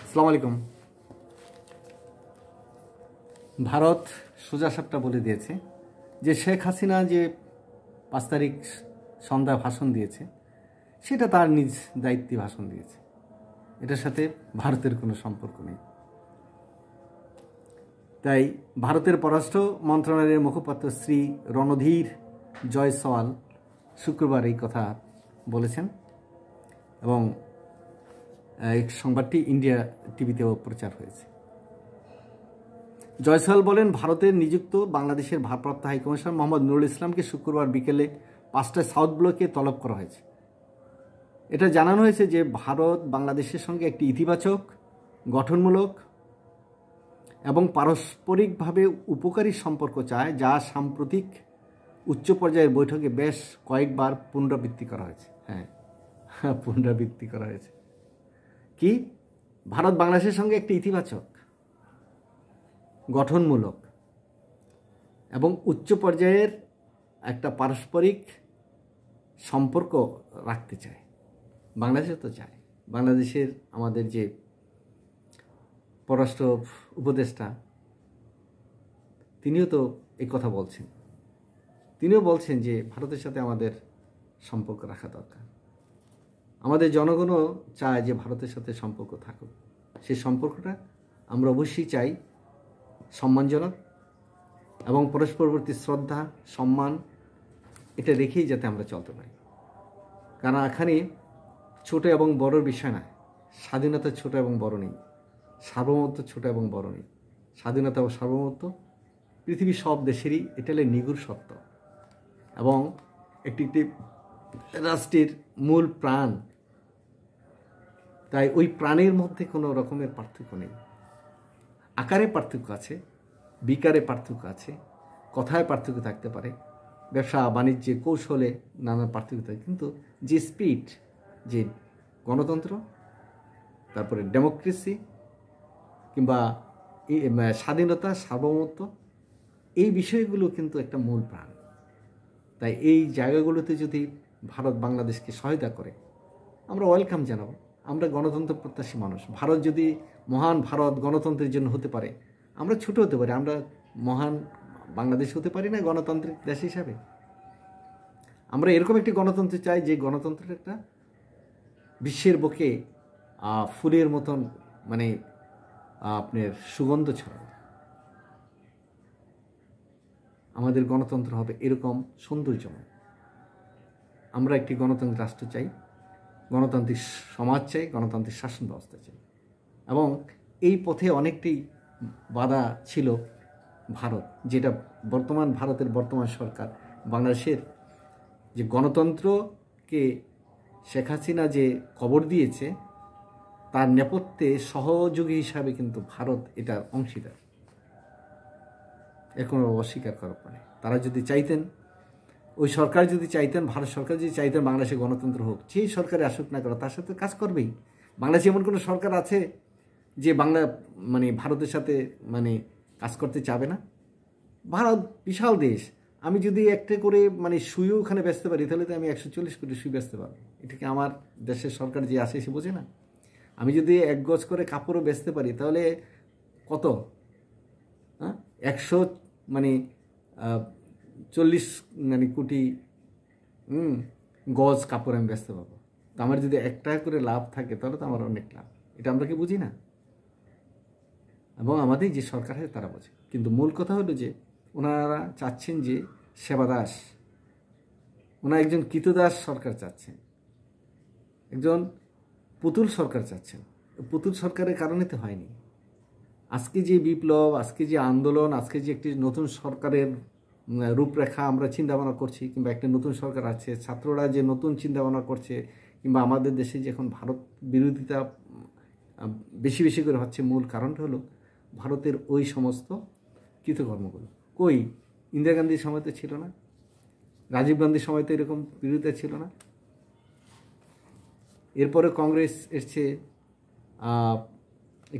আসসালামু আলাইকুম। ভারত সোজাসাপটা বলে দিয়েছে যে শেখ হাসিনা যে 5 তারিখ সন্ধ্যায় ভাষণ দিয়েছে সেটা তার নিজ দায়িত্বে ভাষণ দিয়েছে, এটার সাথে ভারতের কোনো সম্পর্ক নেই। তাই ভারতের পররাষ্ট্র মন্ত্রণালয়ের মুখপাত্র শ্রী রণধীর জয়সওয়াল শুক্রবার এই কথা বলেছেন এবং এই সংবাদটি ইন্ডিয়া টিভিতেও প্রচার হয়েছে। জয়সওয়াল বলেন, ভারতের নিযুক্ত বাংলাদেশের ভারপ্রাপ্ত হাইকমিশনার মোহাম্মদ নুরুল ইসলামকে শুক্রবার বিকেলে 5টায় সাউথ ব্লকে তলব করা হয়েছে। এটা জানানো হয়েছে যে ভারত বাংলাদেশের সঙ্গে একটি ইতিবাচক, গঠনমূলক এবং পারস্পরিকভাবে উপকারী সম্পর্ক চায়, যা সাম্প্রতিক উচ্চ পর্যায়ের বৈঠকে বেশ কয়েকবার পুনরাবৃত্তি করা হয়েছে। পুনরাবৃত্তি করা হয়েছে কি? ভারত বাংলাদেশের সঙ্গে একটি ইতিবাচক, গঠনমূলক এবং উচ্চ পর্যায়ের একটা পারস্পরিক সম্পর্ক রাখতে চায়। বাংলাদেশে তো চায়। বাংলাদেশের আমাদের যে পররাষ্ট্র উপদেষ্টা তিনিও তো এই কথা বলছেন। তিনিও বলছেন যে ভারতের সাথে আমাদের সম্পর্ক রাখা দরকার। আমাদের জনগণও চায় যে ভারতের সাথে সম্পর্ক থাকুক। সেই সম্পর্কটা আমরা অবশ্যই চাই সম্মানজনক এবং পরস্পরবর্তী শ্রদ্ধা, সম্মান এটা রেখেই যাতে আমরা চলতে পারি। কারণ এখানে ছোট এবং বড়র বিষয় না। স্বাধীনতা ছোট এবং বড় নেই, সার্বভৌমত্ব ছোট এবং বড় নেই। স্বাধীনতা এবং সার্বভৌমত্ব পৃথিবীর সব দেশেরই এটা হলো নিগুড় সত্য এবং একটি রাষ্ট্রের মূল প্রাণ। তাই ওই প্রাণের মধ্যে কোনো রকমের পার্থক্য নেই। আকারে পার্থক্য আছে, বিকারে পার্থক্য আছে, কথায় পার্থক্য থাকতে পারে, ব্যবসা বাণিজ্যে কৌশলে নানা পার্থক্য থাকে, কিন্তু যে স্পিরিট, যে গণতন্ত্র, তারপরে ডেমোক্রেসি কিংবা স্বাধীনতা, সার্বভৌমত্ব, এই বিষয়গুলো কিন্তু একটা মূল প্রাণ। তাই এই জায়গাগুলোতে যদি ভারত বাংলাদেশকে সহায়তা করে আমরা ওয়েলকাম জানাবো। আমরা গণতন্ত্র প্রত্যাশী মানুষ। ভারত যদি মহান ভারত গণতন্ত্রের জন্য হতে পারে, আমরা ছোট হতে পারি, আমরা মহান বাংলাদেশ হতে পারি না গণতান্ত্রিক দেশ হিসাবে? আমরা এরকম একটি গণতন্ত্র চাই যে গণতন্ত্রের একটা বিশ্বের বুকে ফুলের মতন মানে আপনার সুগন্ধ ছড়াবে। আমাদের গণতন্ত্র হবে এরকম সৌন্দর্যময়। আমরা একটি গণতান্ত্রিক রাষ্ট্র চাই, গণতান্ত্রিক সমাজ চাই, গণতান্ত্রিক শাসন ব্যবস্থা চাই। এবং এই পথে অনেকটি বাধা ছিল ভারত, যেটা ভারতের বর্তমান সরকার বাংলাদেশের যে গণতন্ত্রকে শেখ হাসিনা যে কবর দিয়েছে তার নেপথ্যে সহযোগী হিসাবে কিন্তু ভারত এটার অংশীদার। এর কোনো অস্বীকার করার পরে তারা যদি চাইতেন, ওই সরকার যদি চাইতেন, ভারত সরকার যদি চাইতেন বাংলাদেশে গণতন্ত্র হোক, যেই সরকারে আসুক না করো তার সাথে কাজ করবেই। বাংলাদেশে এমন কোনো সরকার আছে যে ভারতের সাথে কাজ করতে চাবে না? ভারত বিশাল দেশ। আমি যদি একটা করে সুইও ওখানে বেচতে পারি তাহলে তো আমি 140 কোটি সুই বেচতে পারবো। এটাকে আমার দেশের সরকার যে আসে সে বোঝে না? আমি যদি 1 গজ করে কাপড়ও বেচতে পারি তাহলে কত? 140 কোটি গজ কাপড় আমি বেচতে পারবো। তো আমার যদি 1 টাকা করে লাভ থাকে তাহলে তো আমার অনেক লাভ। এটা আমরা কি বুঝি না? এবং আমাদের যে সরকার আছে তারা বোঝে। কিন্তু মূল কথা হলো যে ওনারা চাচ্ছেন যে সেবাদাস, ওনারা একজন কৃতদাস সরকার চাচ্ছেন, একজন পুতুল সরকার চাচ্ছেন। পুতুল সরকারের কারণে তো হয়নি। আজকে যে বিপ্লব, আজকে যে আন্দোলন, আজকে যে একটি নতুন সরকারের রূপরেখা আমরা চিন্তাভাবনা করছি, কিংবা একটা নতুন সরকার আছে, ছাত্ররা যে নতুন চিন্তাভাবনা করছে, কিংবা আমাদের দেশে যে এখন ভারত বিরোধিতা বেশি বেশি করে হচ্ছে, মূল কারণটা হলো ভারতের ওই সমস্ত কৃতকর্মগুলো। কই ইন্দিরা গান্ধীর সময় তো ছিল না, রাজীব গান্ধীর সময় তো এরকম বিরোধিতা ছিল না। এরপরে কংগ্রেস এসছে,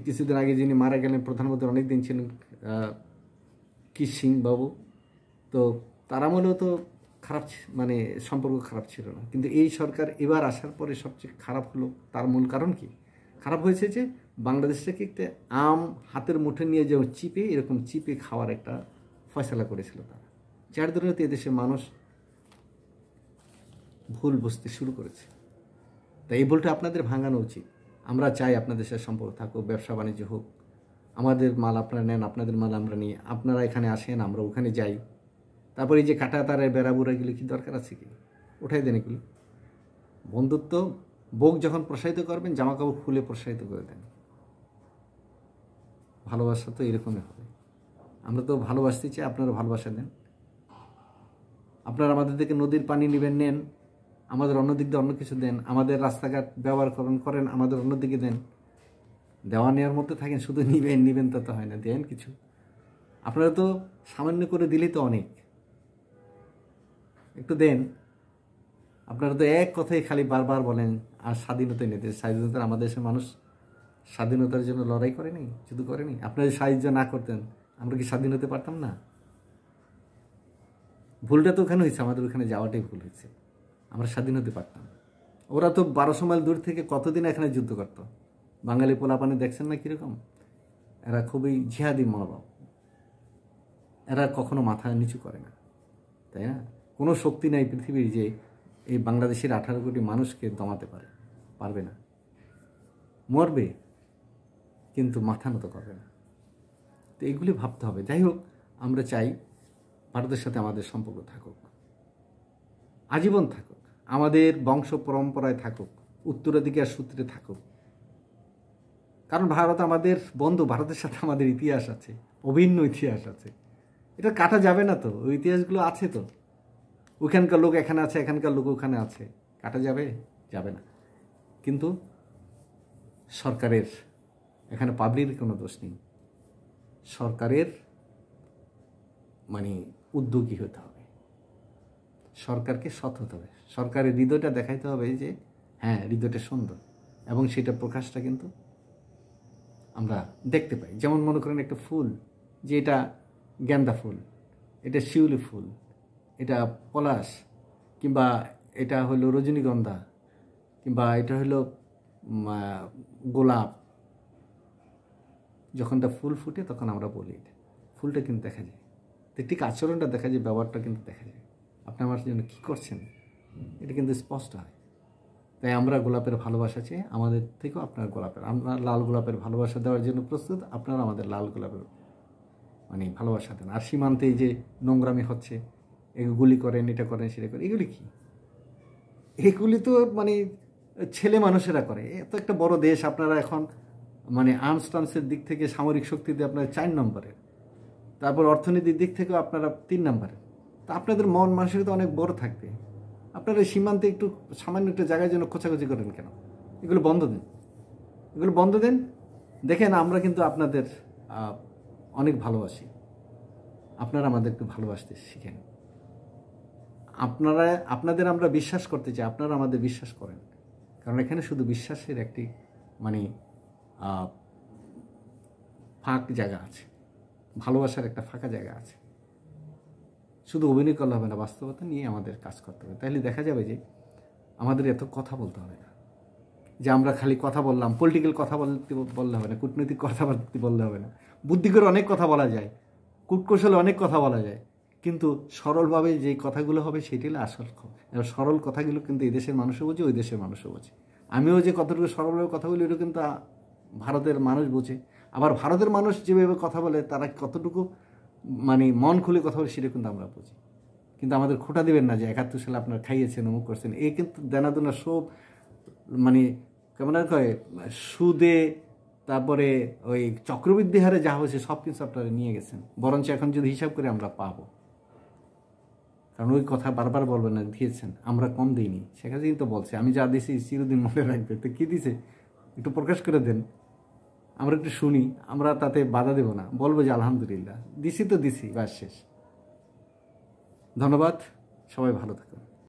কিছুদিন আগে যিনি মারা গেলেন প্রধানমন্ত্রী অনেক দিন ছিলেন কিশ সিং বাবু, তো তার আমলেও তো খারাপ সম্পর্ক খারাপ ছিল না। কিন্তু এই সরকার এবার আসার পরে সবচেয়ে খারাপ হলো। তার মূল কারণ কি? খারাপ হয়েছে যে বাংলাদেশটাকে একটা আম হাতের মুঠে নিয়ে যে চিপে এরকম চিপে খাওয়ার একটা ফয়সালা করেছিল তারা, যার ধরনের এদেশের মানুষ ভুল বুঝতে শুরু করেছে। তাই এই ভুলটা আপনাদের ভাঙানো উচিত। আমরা চাই আপনাদের সাথে সম্পর্ক থাকুক, ব্যবসা বাণিজ্য হোক, আমাদের মাল আপনারা নেন, আপনাদের মাল আমরা নিই, আপনারা এখানে আসেন, আমরা ওখানে যাই। তারপরে এই যে কাটা তারের বেড়াবুড়া এগুলি কি দরকার আছে কি? ওঠাই দেন এগুলি। বন্ধুত্ব বুক যখন প্রসারিত করবেন জামা কাপড় খুলে প্রসারিত করে দেন। ভালোবাসা তো এরকমই হবে। আমরা তো ভালোবাসতে চাই, আপনারা ভালোবাসা দেন। আপনারা আমাদের থেকে নদীর পানি নেবেন, নেন, আমাদের অন্য দিক দিয়ে অন্য কিছু দেন। আমাদের রাস্তাঘাট ব্যবহার করেন, আমাদের অন্য দিকে দেন। দেওয়া নেওয়ার মধ্যে থাকেন, শুধু নিবেন তা তো হয় না, দেন কিছু। আপনারা তো সামান্য করে দিলেই তো অনেক, একটু দেন। আপনারা তো এক কথাই খালি বারবার বলেন আর স্বাধীনতা নিতে। স্বাধীনতার আমাদের দেশের মানুষ স্বাধীনতার জন্য লড়াই করেনি, শুধু করেনি। আপনারা যদি সাহায্য না করতেন আমরা কি স্বাধীন হতে পারতাম না? ভুলটা তো ওখানে হয়েছে, আমাদের ওখানে যাওয়াটাই ভুল হয়েছে। আমরা স্বাধীন হতে পারতাম। ওরা তো 1200 মাইল দূর থেকে কতদিন এখানে যুদ্ধ করত। বাঙালি পোলাপানি দেখছেন না কীরকম? এরা খুবই জিহাদি মনোভাব, এরা কখনো মাথা নিচু করে না, তাই না? কোনো শক্তি নাই পৃথিবীর যে এই বাংলাদেশের 18 কোটি মানুষকে দমাতে পারবে না। মরবে কিন্তু মাথা নত করবে না। তো এগুলি ভাবতে হবে। যাই হোক, আমরা চাই ভারতের সাথে আমাদের সম্পর্ক থাকুক, আজীবন থাকুক, আমাদের বংশ পরম্পরায় থাকুক, উত্তরাধিকার সূত্রে থাকুক। কারণ ভারত আমাদের বন্ধু, ভারতের সাথে আমাদের ইতিহাস আছে, অভিন্ন ইতিহাস আছে। এটা কাটা যাবে না তো, ওই ইতিহাসগুলো আছে তো। ওইখানকার লোক এখানে আছে, এখানকার লোক ওখানে আছে, কাটা যাবে না। কিন্তু সরকারের এখানে পাবলিকের কোনো দোষ নেই। সরকারের মানে উদ্যোগী হতে হবে, সরকারকে সৎ হতে হবে, সরকারের হৃদয়টা দেখাইতে হবে যে হ্যাঁ হৃদয়টা সুন্দর, এবং সেটা প্রকাশটা কিন্তু আমরা দেখতে পাই। যেমন মনে করেন একটা ফুল, যে এটা গেন্দা ফুল, এটা শিউলি ফুল, এটা পলাশ, কিংবা এটা হলো রজনীগন্ধা, কিংবা এটা হলো গোলাপ। যখন এটা ফুল ফুটে তখন আমরা বলি এটা ফুলটা কিন্তু দেখা যায়, ঠিক আচরণটা দেখা যায়, ব্যবহারটা কিন্তু দেখা যায়। আপনি আমার জন্য কী করছেন এটা কিন্তু স্পষ্ট হয়। তাই আমরা গোলাপের ভালোবাসা চেয়ে আমাদের থেকেও আপনার গোলাপের, আমরা লাল গোলাপের ভালোবাসা দেওয়ার জন্য প্রস্তুত, আপনারা আমাদের লাল গোলাপের মানে ভালোবাসা দেন। আর সীমান্তে এই যে নোংরামি হচ্ছে, এগুলি করেন, এটা করেন, সেটা করেন, এগুলি কি? এগুলি তো মানে ছেলে মানুষেরা করে। এত একটা বড় দেশ, আপনারা এখন মানে আর্মস টার্মসের দিক থেকে সামরিক শক্তিতে আপনারা 4 নম্বরের, তারপর অর্থনীতির দিক থেকেও আপনারা 3 নম্বরের। তা আপনাদের মন মানসিকতা অনেক বড় থাকবে। আপনারা সীমান্তে একটু সামান্য একটা জায়গার জন্য খোঁচাখুচি করেন কেন? এগুলো বন্ধ দেন, এগুলো বন্ধ দেন। দেখেন আমরা কিন্তু আপনাদের অনেক ভালোবাসি, আপনারা আমাদের একটু ভালোবাসতে শিখেন। আপনাদের আমরা বিশ্বাস করতে চাই, আপনারা আমাদের বিশ্বাস করেন। কারণ এখানে শুধু বিশ্বাসের একটি মানে ফাঁক জায়গা আছে, ভালোবাসার একটা ফাঁকা জায়গা আছে। শুধু অভিনয় করলে হবে না, বাস্তবতা নিয়ে আমাদের কাজ করতে হবে। তাহলে দেখা যাবে যে আমাদের এত কথা বলতে হবে না, যে আমরা খালি কথা বললাম, পলিটিক্যাল কথা বললে হবে না, কূটনৈতিক কথাবার্তা বললে হবে না। বুদ্ধি করে অনেক কথা বলা যায়, কূটকৌশলে অনেক কথা বলা যায়, কিন্তু সরলভাবে যে কথাগুলো হবে সেটাই আসল। এবার সরল কথাগুলো কিন্তু এই দেশের মানুষও বোঝে, ওই দেশের মানুষও বোঝে। আমিও যে কতটুকু সরলভাবে কথা বলি, ওটা কিন্তু ভারতের মানুষ বোঝে। আবার ভারতের মানুষ যেভাবে কথা বলে তারা কতটুকু মানে মন খুলে কথা বলে সেটা কিন্তু আমরা বুঝি। কিন্তু আমাদের খোঁটা দেবেন না যে 71 সালে আপনারা খাইয়েছেন, অমুক করছেন। এই কিন্তু দেনাদুনা সব মানে কেমন আর কয় সুদে, তারপরে ওই চক্রবৃদ্ধি হারে যা হয়েছে সব কিছু আপনারা নিয়ে গেছেন। বরঞ্চ এখন যদি হিসাব করে আমরা পাবো, কারণ ওই কথা বারবার বলবেন না দিয়েছেন, আমরা কম দিইনি। শেখ হাসিনা তো বলছে আমি যা দিয়েছি চিরদিন মনে রাখবে। তো কী দিছে একটু প্রকাশ করে দেন, আমরা একটু শুনি। আমরা তাতে বাধা দেব না, বলবো যে আলহামদুলিল্লাহ দিছি তো দিছি, বাস শেষ। ধন্যবাদ, সবাই ভালো থাকুন।